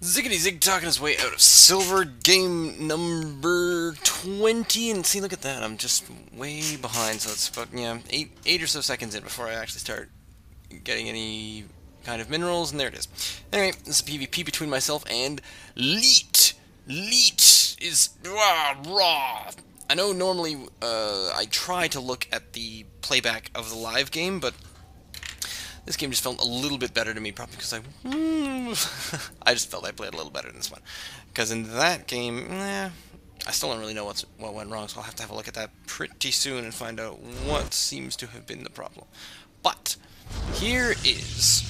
Ziggity Zig talking his way out of silver, game number 20, and see, look at that, I'm just way behind, so it's about, yeah, eight or so seconds in before I actually start getting any kind of minerals, and there it is. Anyway, this is PvP between myself and Leet. Leet is raw. I know normally I try to look at the playback of the live game, but this game just felt a little bit better to me, probably because I just felt I played a little better in this one. Because in that game, I still don't really know what went wrong, so I'll have to have a look at that pretty soon and find out what seems to have been the problem. But here is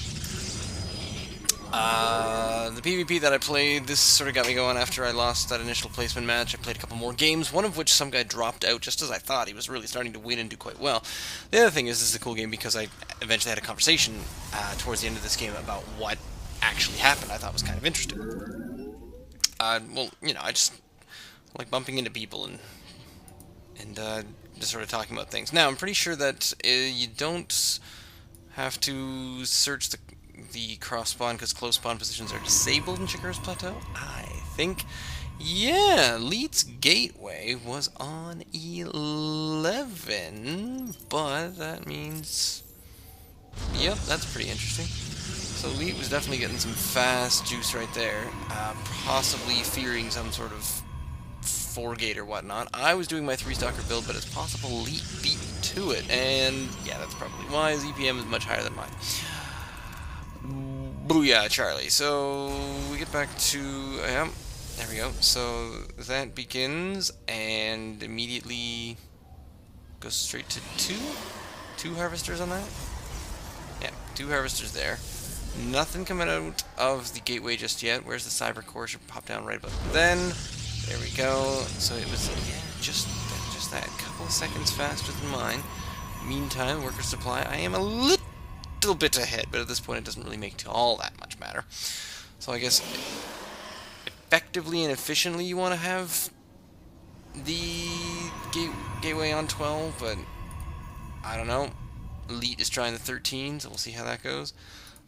the PvP that I played. This sort of got me going after I lost that initial placement match. I played a couple more games, one of which some guy dropped out just as I thought. He was really starting to win and do quite well. The other thing is, this is a cool game because I eventually had a conversation towards the end of this game about what actually happened. I thought was kind of interesting. Well, you know, I just like bumping into people and just sort of talking about things. Now, I'm pretty sure that you don't have to search the cross spawn because close spawn positions are disabled in Chikara's Plateau, I think. Yeah, Leet's gateway was on 11, but that means, yep, that's pretty interesting. So Leet was definitely getting some fast juice right there, possibly fearing some sort of 4-gate or whatnot. I was doing my 3-stalker build, but it's possible Leet beat me to it, and yeah, that's probably why his EPM is much higher than mine. Booyah, Charlie. So we get back to, yeah, there we go. So that begins and immediately goes straight to two harvesters on that. Yeah, 2 harvesters there. Nothing coming out of the gateway just yet. Where's the cyber core? Should pop down right about then. There we go. So it was, yeah, just that couple of seconds faster than mine. Meantime, worker supply, I am a little bit ahead, but at this point it doesn't really make all that much matter. So I guess effectively and efficiently you want to have the gateway on 12, but I don't know. Leet is trying the 13, so we'll see how that goes.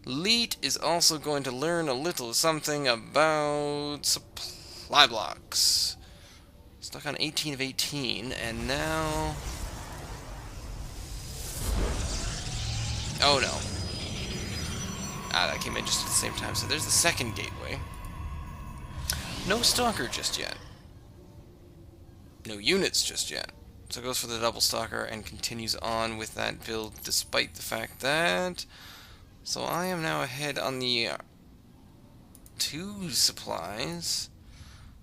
Leet is also going to learn a little something about supply blocks. Stuck on 18 of 18, and now... oh no. That came in just at the same time. So there's the second gateway. No stalker just yet. No units just yet. So it goes for the double stalker and continues on with that build despite the fact that... so I am now ahead on the 2 supplies.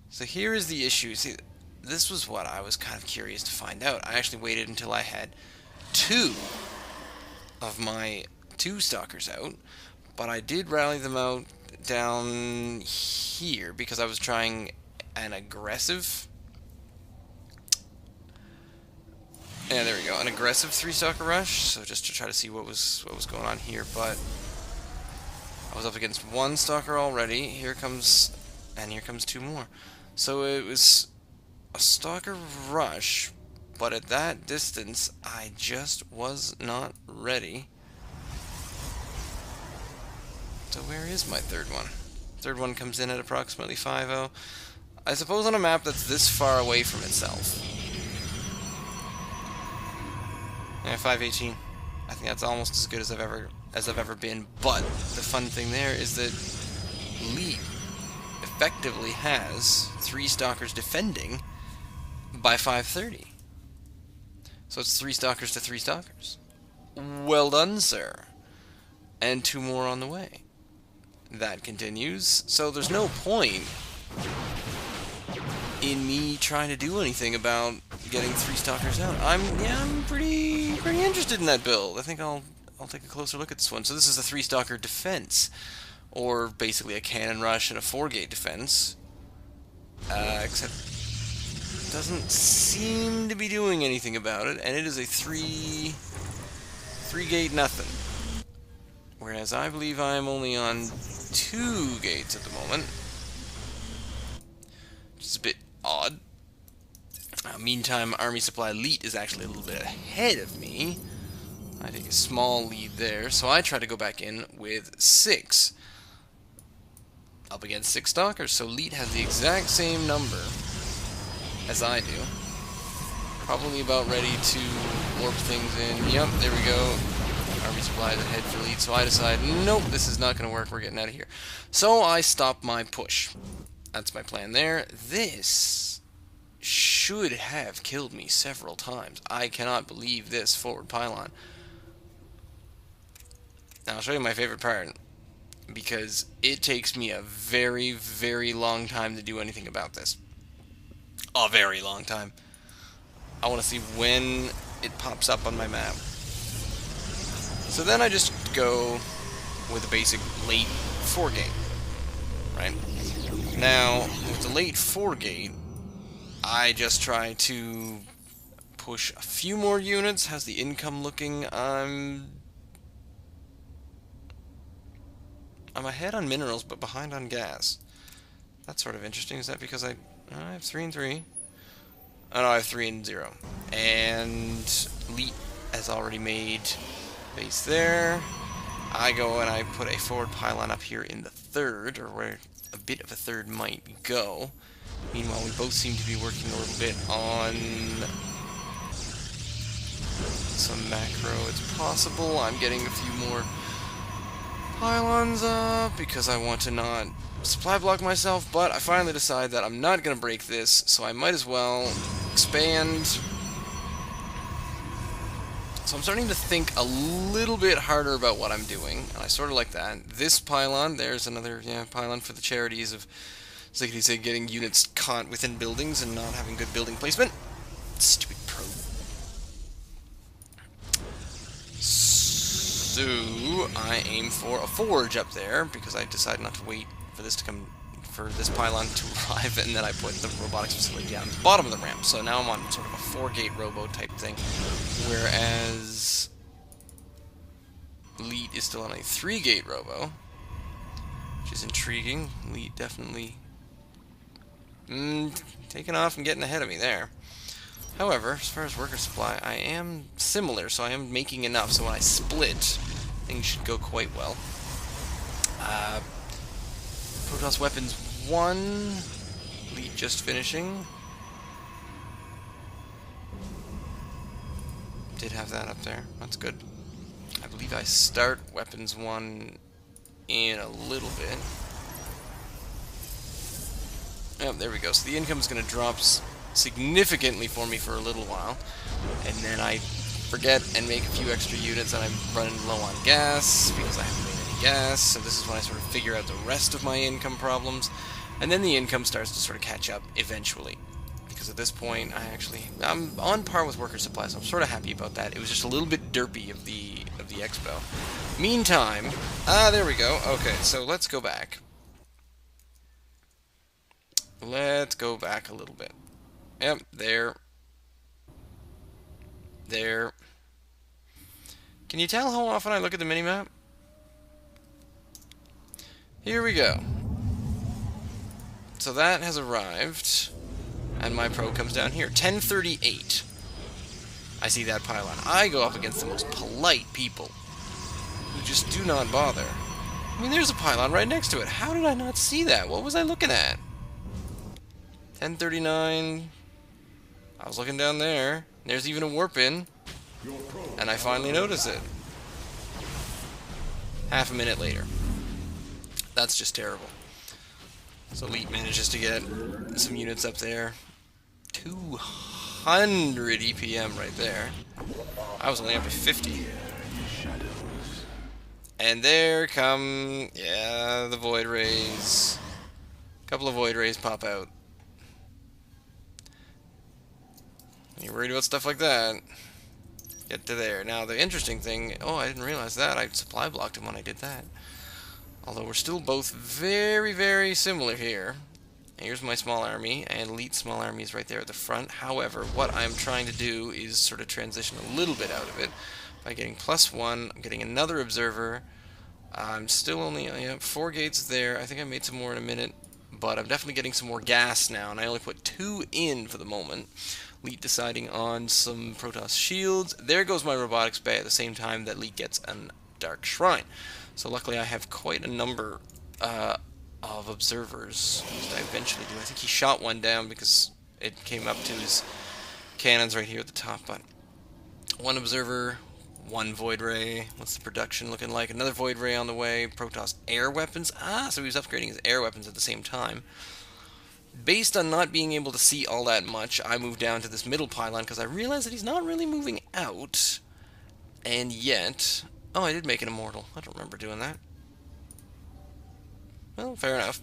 So here is the issue. See, this was what I was kind of curious to find out. I actually waited until I had 2 of my 2 stalkers out, but I did rally them out down here because I was trying an aggressive, yeah, there we go, an aggressive 3-stalker rush, so just to try to see what was going on here. But I was up against 1 stalker already. Here comes 2 more. So it was a stalker rush, but at that distance I just was not ready. So where is my 3rd one? 3rd one comes in at approximately 5-0. I suppose on a map that's this far away from itself. Yeah, 518. I think that's almost as good as I've ever been. But the fun thing there is that Leet effectively has 3 stalkers defending by 530. So it's 3 stalkers to 3 stalkers. Well done, sir. And 2 more on the way. That continues. So there's no point in me trying to do anything about getting 3 stalkers out. I'm pretty interested in that build. I think I'll take a closer look at this one. So this is a 3-stalker defense, or basically a cannon rush and a 4-gate defense. Except it doesn't seem to be doing anything about it, and it is a 3-gate nothing. Whereas I believe I'm only on 2 gates at the moment, which is a bit odd. Meantime, Army Supply Leet is actually a little bit ahead of me. I take a small lead there, so I try to go back in with 6. up against 6 Stalkers, so Leet has the exact same number as I do. Probably about ready to warp things in. Yep, there we go. Army supplies ahead for Leet, so I decide, nope, this is not going to work, we're getting out of here. So I stop my push. That's my plan there. This should have killed me several times. I cannot believe this forward pylon. Now I'll show you my favorite part, because it takes me a very, very long time to do anything about this. A very long time. I want to see when it pops up on my map. So then I just go with a basic late 4 gate, right? Now, with the late 4 gate, I just try to push a few more units. How's the income looking? I'm ahead on minerals, but behind on gas. That's sort of interesting. Is that because I have 3 and 3? Oh no, I have 3 and 0. And Leet has already made base there. I go and I put a forward pylon up here in the 3rd, or where a bit of a 3rd might go. Meanwhile, we both seem to be working a little bit on some macro. It's possible I'm getting a few more pylons up because I want to not supply block myself, but I finally decide that I'm not going to break this, so I might as well expand. So I'm starting to think a little bit harder about what I'm doing, and I sort of like that. This pylon, there's another pylon for the charities of, Ziggity Zig, getting units caught within buildings and not having good building placement. Stupid pro. So I aim for a forge up there because I decided not to wait for this to come, for this pylon to arrive, and then I put the robotics facility down at the bottom of the ramp. So now I'm on sort of a 4-gate robo type thing, whereas Leet is still on a 3-gate robo, which is intriguing. Leet definitely taking off and getting ahead of me there. However, as far as worker supply, I am similar, so I am making enough, so when I split, things should go quite well. Protoss Weapons 1, Leet just finishing. Did have that up there, that's good. I believe I start Weapons 1 in a little bit. Oh, there we go. So the income's going to drop significantly for me for a little while, and then I forget and make a few extra units, and I'm running low on gas because I haven't made any gas. So this is when I sort of figure out the rest of my income problems, and then the income starts to sort of catch up eventually. Because at this point, I'm on par with worker supplies. So I'm sort of happy about that. It was just a little bit derpy of the expo. Meantime, there we go. Okay, so let's go back. Let's go back a little bit. Yep, there. There. Can you tell how often I look at the minimap? Here we go. So that has arrived, and my pro comes down here. 1038. I see that pylon. I go up against the most polite people who just do not bother. I mean, there's a pylon right next to it. How did I not see that? What was I looking at? 1039. I was looking down there. There's even a warp in. And I finally notice it. Half a minute later. That's just terrible. So Leet manages to get some units up there. 200 EPM right there. I was only up to 50. And there come, the Void Rays. A couple of Void Rays pop out. You worried about stuff like that? Get to there. Now the interesting thing, I didn't realize that. I supply blocked him when I did that. Although we're still both very, very similar here. Here's my small army, and Leet's small army is right there at the front. However, what I'm trying to do is sort of transition a little bit out of it by getting +1. I'm getting another observer. I'm still only, I have 4 gates there. I think I made some more in a minute, but I'm definitely getting some more gas now, and I only put 2 in for the moment. Leet deciding on some Protoss shields. There goes my robotics bay at the same time that Leet gets a Dark Shrine. So luckily I have quite a number of observers. What did I eventually do? I think he shot one down because it came up to his cannons right here at the top, but one observer, one void ray. What's the production looking like? Another void ray on the way. Protoss air weapons. Ah, so he was upgrading his air weapons at the same time. Based on not being able to see all that much, I moved down to this middle pylon because I realized that he's not really moving out. And yet... Oh, I did make an immortal. I don't remember doing that. Well, fair enough.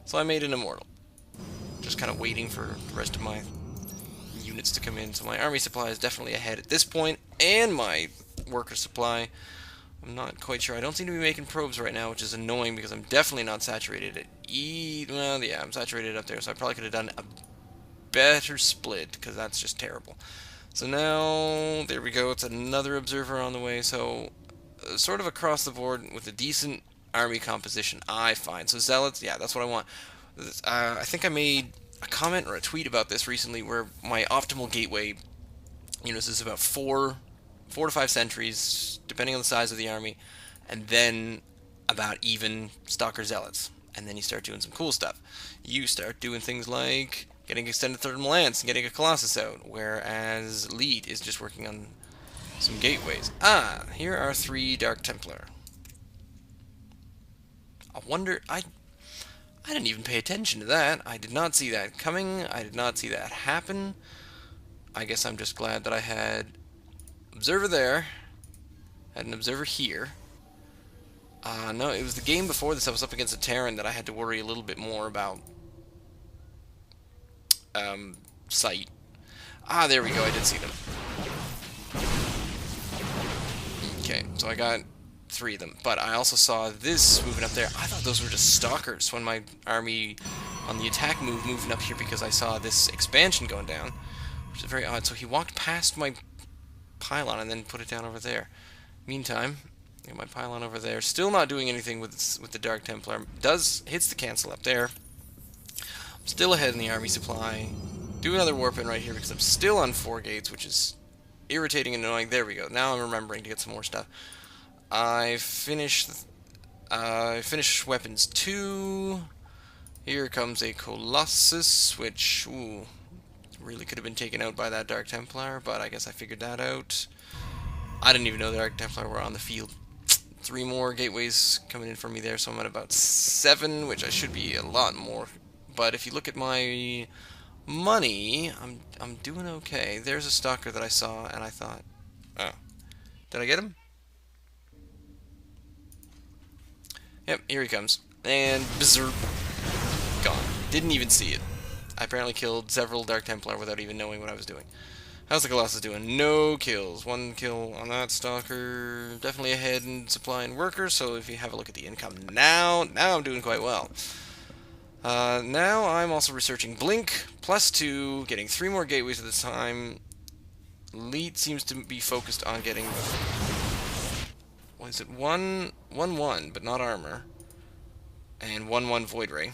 So I made an immortal. Just kind of waiting for the rest of my units to come in. So my army supply is definitely ahead at this point, and my worker supply. I'm not quite sure. I don't seem to be making probes right now, which is annoying because I'm definitely not saturated at E. Well, yeah, I'm saturated up there, so I probably could have done a better split because that's just terrible. So now, there we go. It's another observer on the way. So, sort of across the board with a decent army composition, I find. So zealots, yeah, that's what I want. I think I made a comment or a tweet about this recently where my optimal gateway units is about 4 to 5 sentries, depending on the size of the army, and then about even stalker zealots. And then you start doing some cool stuff. You start doing things like getting extended thermal lance and getting a colossus out, whereas Leet is just working on some gateways. Ah, here are 3 Dark Templar. I wonder, I didn't even pay attention to that. I did not see that coming. I did not see that happen. I guess I'm just glad that I had observer there, had an observer here. No, it was the game before this I was up against a Terran that I had to worry a little bit more about sight. Ah, there we go, I did see them. Okay, so I got 3 of them, but I also saw this moving up there. I thought those were just stalkers when my army on the attack move moving up here because I saw this expansion going down, which is very odd. So he walked past my pylon and then put it down over there. Meantime, I got my pylon over there, still not doing anything with the Dark Templar. Hits the cancel up there. I'm still ahead in the army supply. Do another warp in right here because I'm still on 4 gates, which is irritating and annoying. There we go. Now I'm remembering to get some more stuff. I finished weapons 2. Here comes a Colossus, which really could have been taken out by that Dark Templar, but I guess I figured that out. I didn't even know the Dark Templar were on the field. 3 more gateways coming in for me there, so I'm at about 7, which I should be a lot more. But if you look at my money, I'm doing okay. There's a stalker that I saw, and I thought, oh, did I get him? Yep, here he comes. And berserk. Gone. Didn't even see it. I apparently killed several Dark Templar without even knowing what I was doing. How's the Colossus doing? No kills. 1 kill on that stalker. Definitely ahead in supply and workers, so if you have a look at the income now I'm doing quite well. Now I'm also researching Blink, +2, getting 3 more gateways at a time. Leet seems to be focused on getting... What is it? 1-1, but not armor. And 1-1 Void Ray.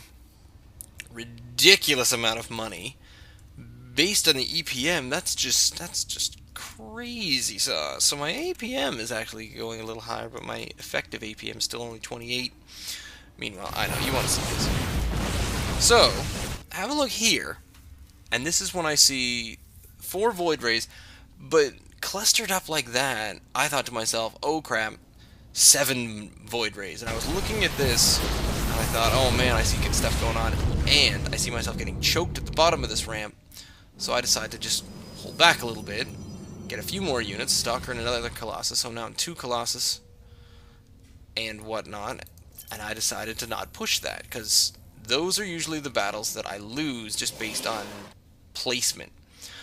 Ridiculous amount of money. Based on the EPM, that's just crazy sauce. So my APM is actually going a little higher, but my effective APM is still only 28. Meanwhile, I know, you want to see this. So, have a look here. And this is when I see 4 Void Rays, but clustered up like that, I thought to myself, oh crap, 7 Void Rays. And I was looking at this, and I thought, oh man, I see good stuff going on. And I see myself getting choked at the bottom of this ramp. So I decided to just hold back a little bit, get a few more units, Stalker and another Colossus. So now I'm 2 Colossus and whatnot. And I decided to not push that, because those are usually the battles that I lose just based on placement.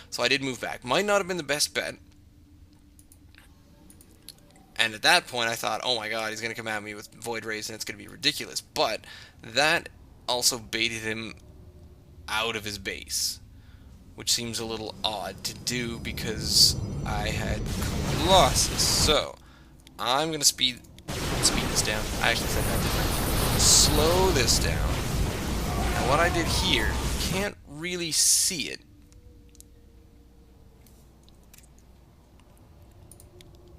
So I did move back. Might not have been the best bet. And at that point I thought, oh my god, he's going to come at me with Void Rays and it's going to be ridiculous. But that also baited him out of his base, which seems a little odd to do because I had Colossus. So I'm going to speed this down. I actually said that different. Slow this down. Now what I did here, you can't really see it,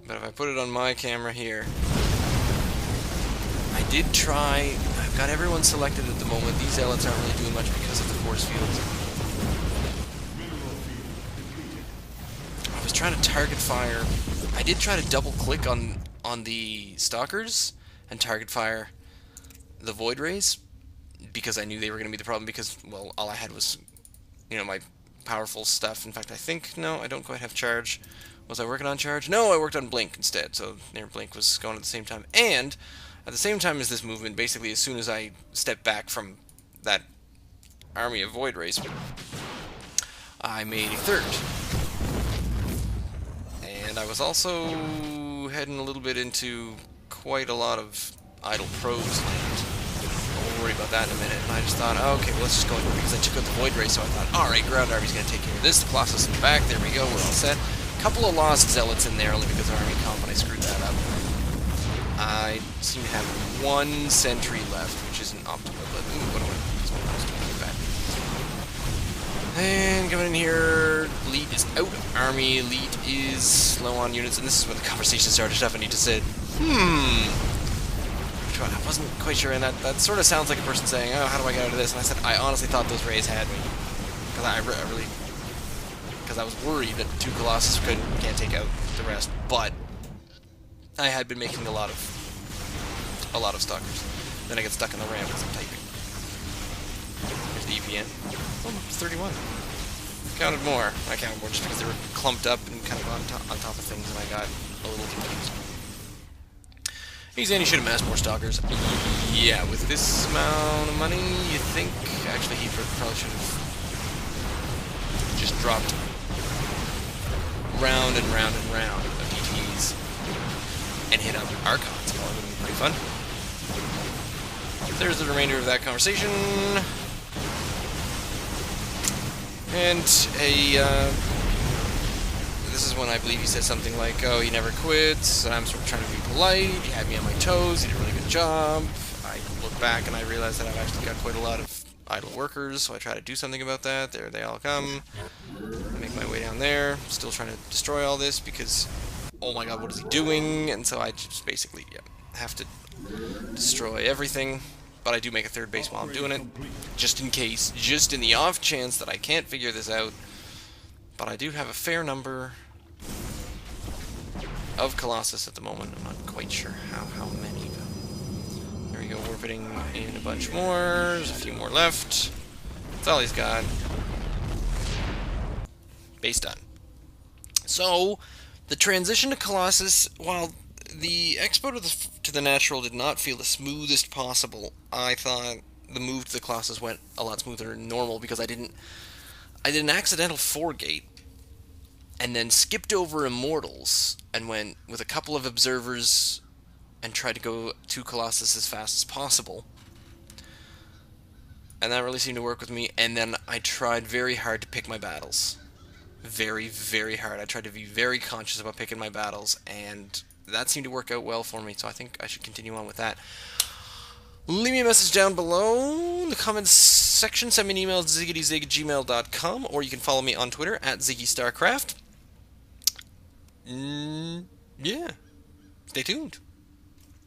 but if I put it on my camera here, I did try, Got everyone selected at the moment. These zealots aren't really doing much because of the force field. I was trying to target fire. I did try to double click on the stalkers and target fire the void rays because I knew they were going to be the problem because, well, all I had was, you know, my powerful stuff. In fact, I think, no, I don't quite have charge. Was I working on charge? No, I worked on blink instead, so their blink was going at the same time. And at the same time as this movement, basically as soon as I stepped back from that army of void rays, I made a third. And I was also heading a little bit into quite a lot of idle pros land. We'll worry about that in a minute. And I just thought, oh, okay, well, let's just go in because I took out the void race. So I thought, all right, ground army's going to take care of this. The Colossus in the back. There we go. We're all set. A couple of lost zealots in there only because of army comp, and I screwed that up. I seem to have one sentry left, which isn't optimal. But ooh, what do I? And coming in here, Leet is out of army, Leet is low on units, and this is where the conversation started up, and he just said, I wasn't quite sure, and that sort of sounds like a person saying, oh, how do I get out of this? And I said, I honestly thought those rays had me, because I was worried that 2 Colossus can't take out the rest, but I had been making a lot of stalkers. Then I get stuck on the ramp as I'm typing. Here's the EPN. Oh, 31. Counted more. I counted more just because they were clumped up and kind of on top of things, and I got a little confused. He's saying he should have massed more stalkers. Yeah, with this amount of money, you think... Actually, he probably should have just dropped round and round and round of DTs and hit up Archons. Well, it would have been pretty fun. There's the remainder of that conversation. And this is when I believe he said something like, oh, he never quits, and I'm sort of trying to be polite, he had me on my toes, he did a really good job. I look back and I realize that I've actually got quite a lot of idle workers, so I try to do something about that. There they all come. I make my way down there, still trying to destroy all this because, oh my god, what is he doing? And so I just basically have to destroy everything. But I do make a third base while I'm doing it, just in case, just in the off chance that I can't figure this out. But I do have a fair number of Colossus at the moment. I'm not quite sure how many. There we go, we're putting in a bunch more. There's a few more left. That's all he's got. Base done. So, the transition to Colossus, while the expo to the natural did not feel the smoothest possible, I thought the move to the Colossus went a lot smoother than normal because I did an accidental 4-gate and then skipped over Immortals and went with a couple of observers and tried to go to Colossus as fast as possible. And that really seemed to work with me, and then I tried very hard to pick my battles. Very, very hard. I tried to be very conscious about picking my battles, and that seemed to work out well for me, so I think I should continue on with that. Leave me a message down below in the comments section. Send me an email at ziggityzig@gmail.com, or you can follow me on Twitter at ZiggyStarcraft. Yeah. Stay tuned.